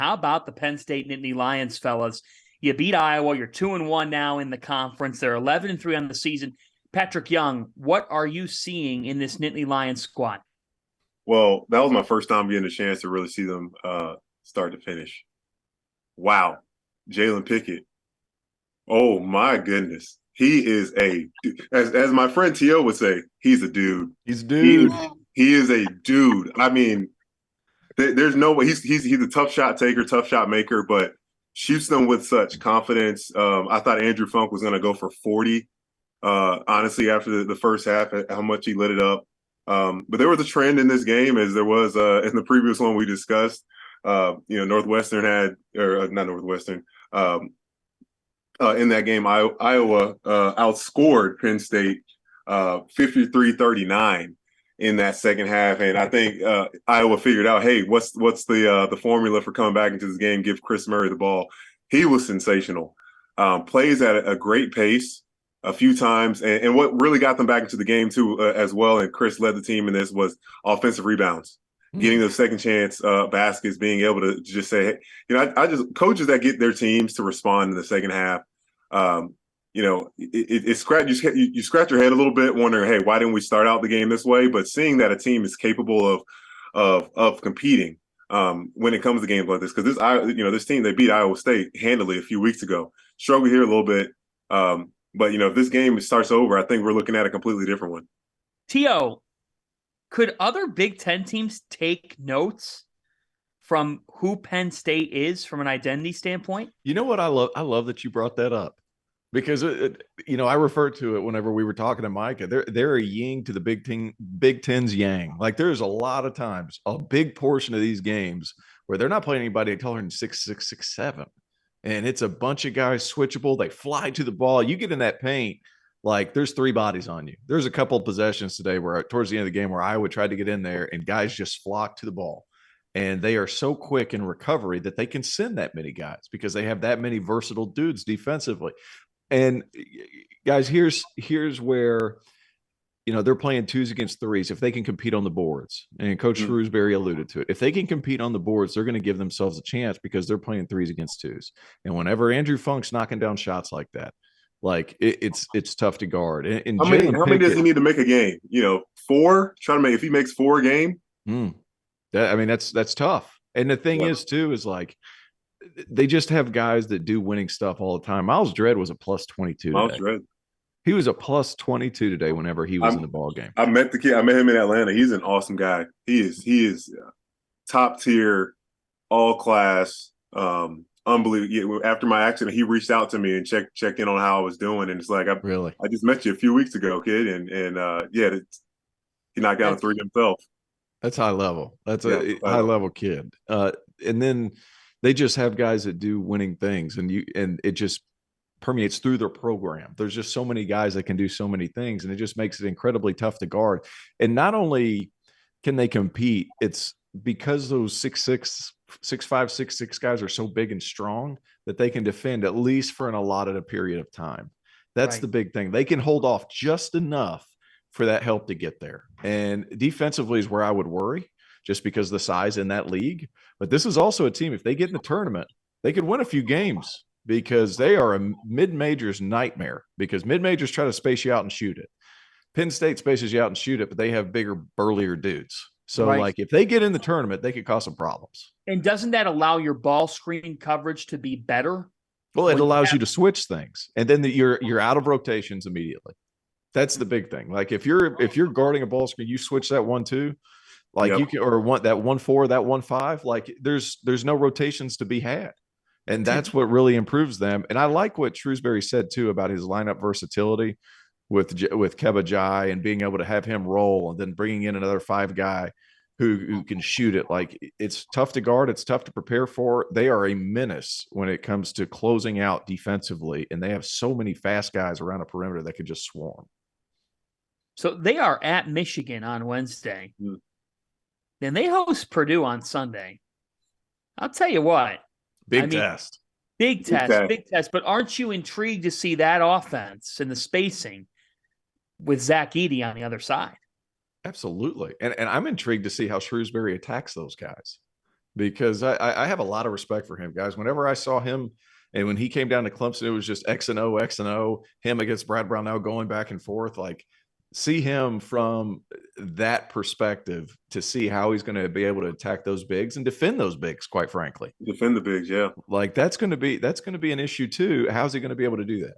How about the Penn State Nittany Lions, fellas? You beat Iowa. You're 2-1 now in the conference. They're 11-3 on the season. Patrick Young, what are you seeing in this Nittany Lions squad? Well, that was my first time getting a chance to really see them start to finish. Wow. Jalen Pickett. Oh, my goodness. He is as my friend T.O. would say, he's a dude. He's a dude. He is a dude. I mean, there's no way. He's a tough shot taker, tough shot maker, but shoots them with such confidence. I thought Andrew Funk was going to go for 40, honestly, after the first half, how much he lit it up. But there was a trend in this game, as there was in the previous one we discussed. Northwestern had, or not Northwestern, in that game, Iowa outscored Penn State 53-39 in that second half. And I think Iowa figured out, hey, what's the formula for coming back into this game? Give Chris Murray the ball. He was sensational. Plays at a great pace a few times. And what really got them back into the game, too, as well, and Chris led the team in this, was offensive rebounds. Getting those second chance baskets, being able to just say, hey, I just coaches that get their teams to respond in the second half. You scratch your head a little bit, wondering, hey, why didn't we start out the game this way? But seeing that a team is capable of competing when it comes to games like this, because this team, they beat Iowa State handily a few weeks ago. Struggled here a little bit, but if this game starts over, I think we're looking at a completely different one. T.O., could other Big Ten teams take notes from who Penn State is from an identity standpoint? You know what I love? I love that you brought that up, because I refer to it whenever we were talking to Micah. They're a yin to the Big Ten's yang. Like, there's a lot of times, a big portion of these games where they're not playing anybody taller than 6'6", 6'7", and it's a bunch of guys switchable. They fly to the ball. You get in that paint, like, there's three bodies on you. There's a couple of possessions today where towards the end of the game where Iowa tried to get in there and guys just flock to the ball. And they are so quick in recovery that they can send that many guys because they have that many versatile dudes defensively. And guys, here's where, they're playing twos against threes. If they can compete on the boards, and Coach Shrewsbury alluded to it, if they can compete on the boards, they're going to give themselves a chance because they're playing threes against twos. And whenever Andrew Funk's knocking down shots like that, like, it's tough to guard. And how many does he need to make a game? 4? Try to make, if he makes 4 a game. That's tough. And the thing is, too, is like, they just have guys that do winning stuff all the time. Miles Dredd was a plus 22 Miles today. Dredd. He was a plus 22 today whenever he was in the ball game. I met the kid. I met him in Atlanta. He's an awesome guy. He is top tier, all class. Unbelievable. After my accident, he reached out to me and checked in on how I was doing. And it's like, I just met you a few weeks ago, kid. And he knocked down a 3 himself. That's high level. That's a high level kid. And then they just have guys that do winning things, and it just permeates through their program. There's just so many guys that can do so many things, and it just makes it incredibly tough to guard. And not only can they compete, it's because those 6'6", 6'5", 6'6" guys are so big and strong that they can defend at least for an allotted period of time. That's the big thing. They can hold off just enough for that help to get there. And defensively is where I would worry, just because of the size in that league. But this is also a team, if they get in the tournament, they could win a few games, because they are a mid-majors nightmare, because mid-majors try to space you out and shoot it. Penn State spaces you out and shoot it, but they have bigger, burlier dudes. So, like, if they get in the tournament, they could cause some problems. And doesn't that allow your ball screen coverage to be better? Well, it allows you to switch things, and then you're out of rotations immediately. That's the big thing. Like, if you're guarding a ball screen, you switch that 1-2, like you can, or want that 1-4, that 1-5. Like, there's no rotations to be had, and that's what really improves them. And I like what Shrewsbury said too about his lineup versatility with Keba Jai, and being able to have him roll, and then bringing in another 5 guy who can shoot it. Like, it's tough to guard. It's tough to prepare for. They are a menace when it comes to closing out defensively, and they have so many fast guys around the perimeter that could just swarm. So they are at Michigan on Wednesday. Then they host Purdue on Sunday. I'll tell you what. Big test. Big test. But aren't you intrigued to see that offense and the spacing with Zach Edey on the other side? Absolutely. And I'm intrigued to see how Shrewsbury attacks those guys. because I have a lot of respect for him, guys. Whenever I saw him, and when he came down to Clemson, it was just X and O, X and O. Him against Brad Brownell going back and forth. Like, see him from that perspective to see how he's going to be able to attack those bigs and defend those bigs. Quite frankly, Defend the bigs, yeah. like that's going to be an issue too. How's he going to be able to do that?